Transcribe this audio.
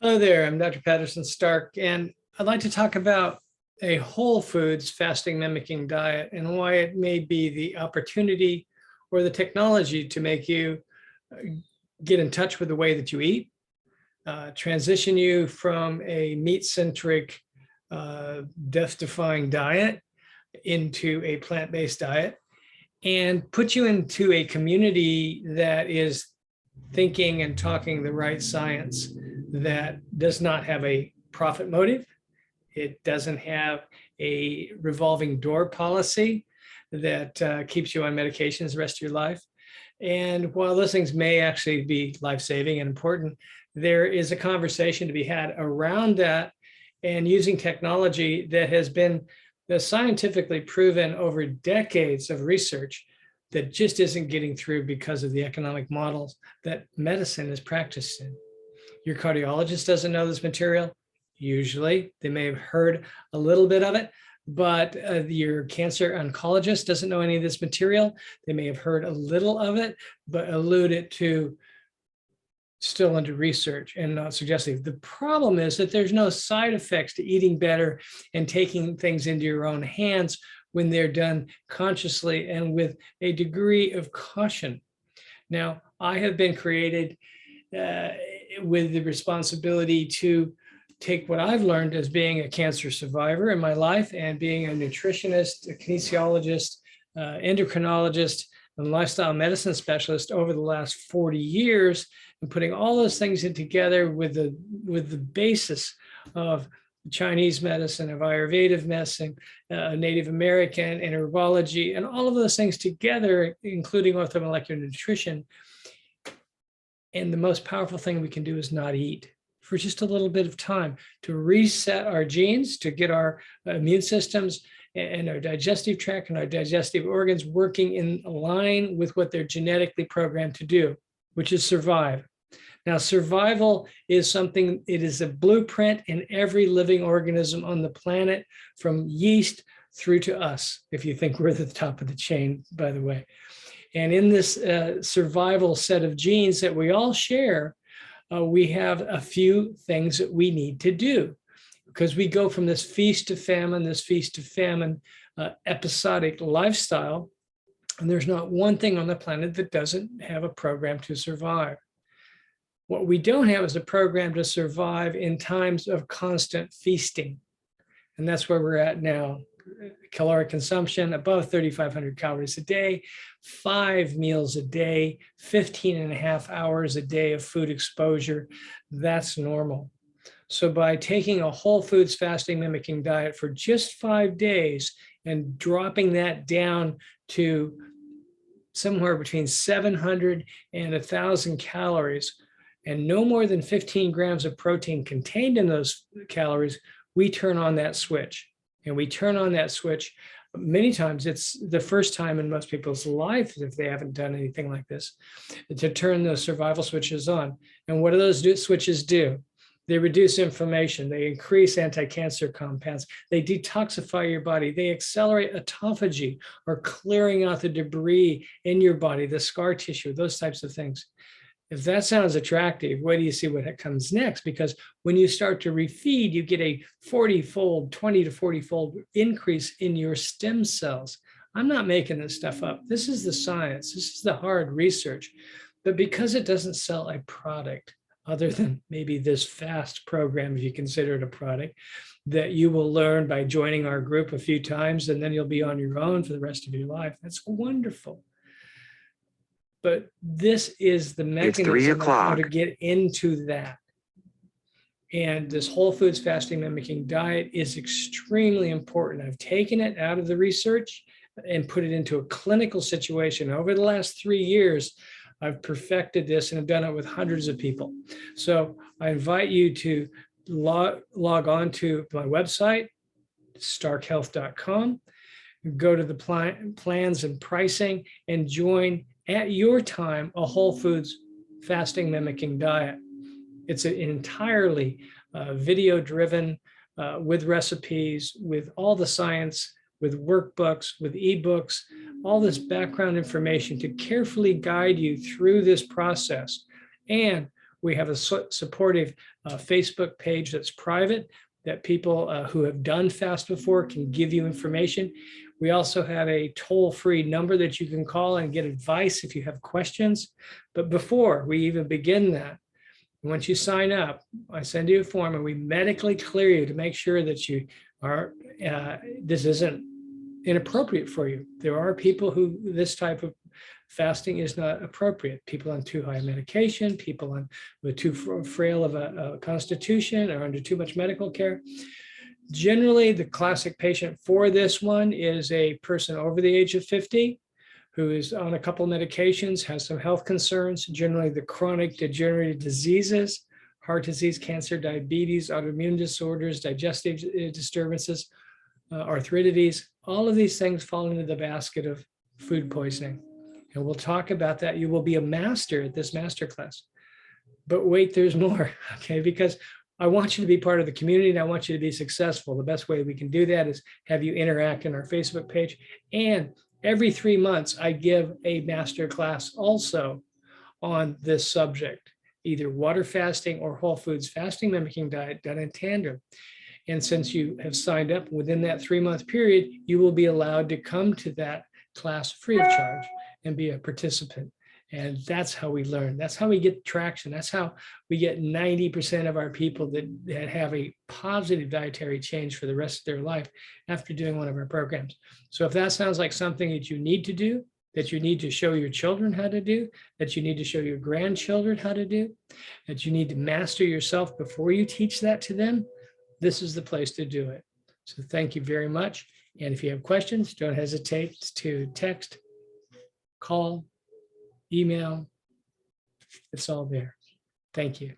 Hello there, I'm Dr. Patterson Stark, and I'd like to talk about a whole foods fasting mimicking diet and why it may be the opportunity or the technology to make you get in touch with the way that you eat, transition you from a meat-centric, death-defying diet into a plant-based diet, and put you into a community that is thinking and talking the right science, that does not have a profit motive. It doesn't have a revolving door policy that keeps you on medications the rest of your life. And while those things may actually be life-saving and important, there is a conversation to be had around that and using technology that has been scientifically proven over decades of research that just isn't getting through because of the economic models that medicine is practiced in. Your cardiologist doesn't know this material. Usually, they may have heard a little bit of it, but your cancer oncologist doesn't know any of this material. They may have heard a little of it, but alluded to still under research and not suggestive. The problem is that there's no side effects to eating better and taking things into your own hands when they're done consciously and with a degree of caution. Now, I have been created with the responsibility to take what I've learned as being a cancer survivor in my life and being a nutritionist, a kinesiologist, endocrinologist, and lifestyle medicine specialist over the last 40 years, and putting all those things in together with the basis of Chinese medicine, of Ayurvedic medicine, Native American, and herbology, and all of those things together, including orthomolecular nutrition. And the most powerful thing we can do is not eat for just a little bit of time to reset our genes, to get our immune systems and our digestive tract and our digestive organs working in line with what they're genetically programmed to do, which is survive. Now, survival is something, it is a blueprint in every living organism on the planet, from yeast through to us, if you think we're at the top of the chain, by the way. And in this survival set of genes that we all share, we have a few things that we need to do, because we go from this feast to famine, episodic lifestyle, and there's not one thing on the planet that doesn't have a program to survive. What we don't have is a program to survive in times of constant feasting. And that's where we're at now. Caloric consumption above 3,500 calories a day, 5 meals a day, 15 and a half hours a day of food exposure. That's normal. So by taking a whole foods fasting mimicking diet for just 5 days and dropping that down to somewhere between 700 and 1,000 calories, and no more than 15 grams of protein contained in those calories, we turn on that switch. And we turn on that switch many times. It's the first time in most people's life, if they haven't done anything like this, to turn those survival switches on. And what do those switches do? They reduce inflammation. They increase anti-cancer compounds. They detoxify your body. They accelerate autophagy, or clearing out the debris in your body, the scar tissue, those types of things. If that sounds attractive, wait till you see what comes next, because when you start to refeed, you get a 40-fold, 20 to 40-fold increase in your stem cells. I'm not making this stuff up. This is the science. This is the hard research. But because it doesn't sell a product, other than maybe this fast program, if you consider it a product, that you will learn by joining our group a few times, and then you'll be on your own for the rest of your life. That's wonderful. But this is the mechanism of how to get into that. And this whole foods fasting mimicking diet is extremely important. I've taken it out of the research and put it into a clinical situation. Over the last 3 years, I've perfected this and have done it with hundreds of people. So I invite you to log on to my website, starkhealth.com, go to the plans and pricing, and join at your time a whole foods fasting mimicking diet. It's an entirely video driven, with recipes, with all the science, with workbooks, with ebooks, all this background information to carefully guide you through this process. And We have a supportive Facebook page that's private, that people who have done fast before can give you information. We also have a toll-free number that you can call and get advice if you have questions. But before we even begin that, once you sign up, I send you a form and we medically clear you to make sure that you are, this isn't inappropriate for you. There are people who this type of fasting is not appropriate. People on too high medication, people on with too frail of a constitution or under too much medical care. Generally, the classic patient for this one is a person over the age of 50 who is on a couple medications, has some health concerns, generally the chronic degenerative diseases, heart disease, cancer, diabetes, autoimmune disorders, digestive disturbances, arthritis. All of these things fall into the basket of food poisoning. And we'll talk about that. You will be a master at this masterclass. But wait, there's more, okay? Because I want you to be part of the community and I want you to be successful. The best way we can do that is have you interact in our Facebook page. And every 3 months, I give a master class also on this subject, either water fasting or whole foods fasting mimicking diet done in tandem. And since you have signed up within that 3-month period, you will be allowed to come to that class free of charge and be a participant. And that's how we learn. That's how we get traction. That's how we get 90% of our people that have a positive dietary change for the rest of their life after doing one of our programs. So if that sounds like something that you need to do, that you need to show your children how to do, that you need to show your grandchildren how to do, that you need to master yourself before you teach that to them, this is the place to do it. So thank you very much. And if you have questions, don't hesitate to text, call, email. It's all there. Thank you.